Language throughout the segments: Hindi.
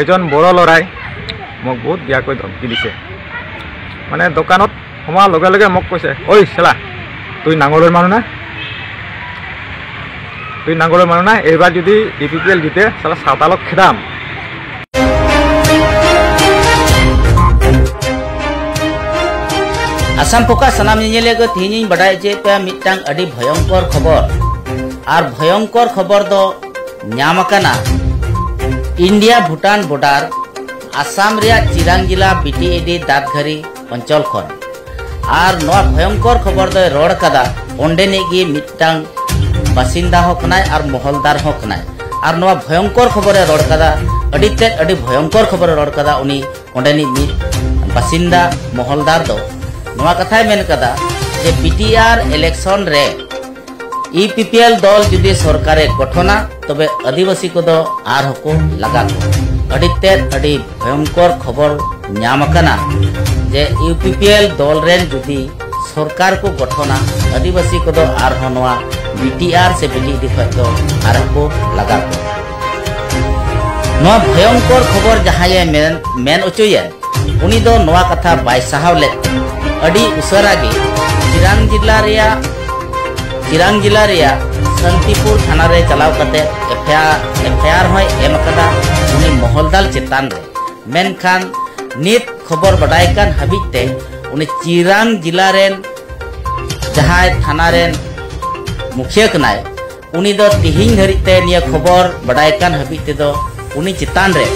এজন বড় লৰাই মোক বহুত বিয়াকৈ ধমকি দিছে। মানে দোকানত সোমোৱাৰ লগে লগে মোক কৈছে, ঐ চেলা তুই নাঙলৰ মানুহ না, তুই নাঙলৰ মানুহ না, এইবাৰ যদি UPPL জিতে চালা সাঁওতালক খেদাম। आसाम फोका सनाम निजेले को तीन बड़ाई जे पे मिटांग अड़ी भयंकर खबर और भयंकर खबर दो न्यामकना इंडिया भूटान बॉर्डर आसाम रिया चिरांग जिला BTAD दादघरी अंचल खन और नवा भयंकर खबर दो रोड कदा ओंडेने गी मिटांग बासिंदा होकनाय और महलदार होकनाय और नवा भयंकर खबर रोड कदा अड़ी भयंकर खबर रोड कदा उनी ओंडेनी मिट बासिंदा महलदार दो नवा कथाय मेन कदा जे BTR इलेक्शन रे UPPL दल जुदी सरकारे गठना तबे आदिवासी को दो आर हको लगा को अड़ी भयंकर खबर न्यामकना जे UPPL दल रेन जुदी सरकार को गठना आदिवासी को दो आर हनवा BTR से BTD खतो आर हको लगा को नवा भयंकर खबर जहाये मेन उचुये उनी दो नवा कथा बाय साहावले अड़ी उसरा गे चिरांग जिला रिया शांतिपुर थाना रे चलाव कते एफआईआर होय एम कदा उनी महलदाल चेतान रे मेनखान नित खबर बडाय कान हबिते उनी चिरांग जिला रेन जहाय थाना रेन मुखिया कनाय उनी दो तिहिं धरिते निया खबर बडाय कान हबिते दो उनी चेतान रे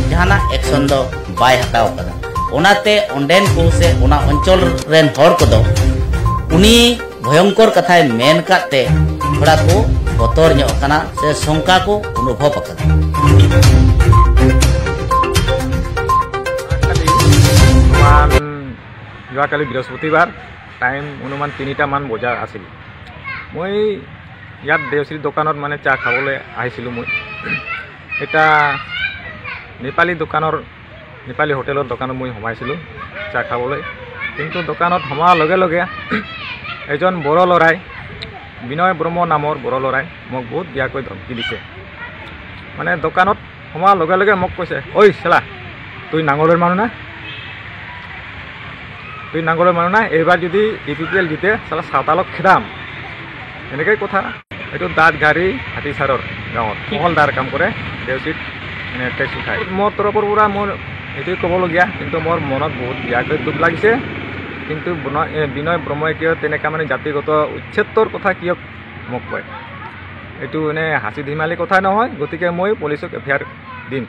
जहाना एक्शन दो बाय हताव कदा ओनाते ओंडेन को से ओना अंचल रेन हर को दो उनी भयंकर कथाय मेन काते थोड़ा को बतर ᱧᱚᱜ कना से शंका को अनुभव अकदा যোৱাকালি বৃহস্পতিবাৰ টাইম অনুমান 3টা মান বজাৰ আছিল। মই ইয়াত দেওশ্ৰী দোকানত মানে চাহ খাবলৈ আহিছিলোঁ। মই এটা নেপালী হোটেলৰ দোকানত মই সোমাইছিলোঁ চাহ খাবলৈ। কিন্তু দোকানত সোমোৱাৰ লগে লগে এজন বড় লৰাই বিনয় ব্ৰহ্ম নামৰ বড় লৰাই মোক বহুত বিয়াকৈ ধমকি দিছে। মানে দোকানত সোমোৱাৰ লগে লগে মোক কৈছে, ঐ চেলা তুই নাঙলৰ মানুহ না, তুই নাঙলৰ মানুহ না, এইবাৰ যদি UPPL জিতে চালা সাঁওতালক খেদাম। এনেকৈ কথা। এইটো দাঁতঘাৰী হাতীচাৰৰ গাঁৱত মহলদাৰ কাম কৰে দেওশ্ৰীত মানে টেক্স উঠায়। মোৰ তৰফৰ পৰা মোৰ এইটোৱে ক'বলগীয়া, কিন্তু মোৰ মনত বহুত বিয়াকৈ দুখ লাগিছে। কিন্তু বিনয় ব্ৰহ্মই কিয় তেনেকুৱা মানে জাতিগত উচ্ছেদৰ কথা কিয় মোক কয়, এইটো এনে হাঁচি ধেমালি কথা নহয়। গতিকে মই পুলিচক FIR দিম।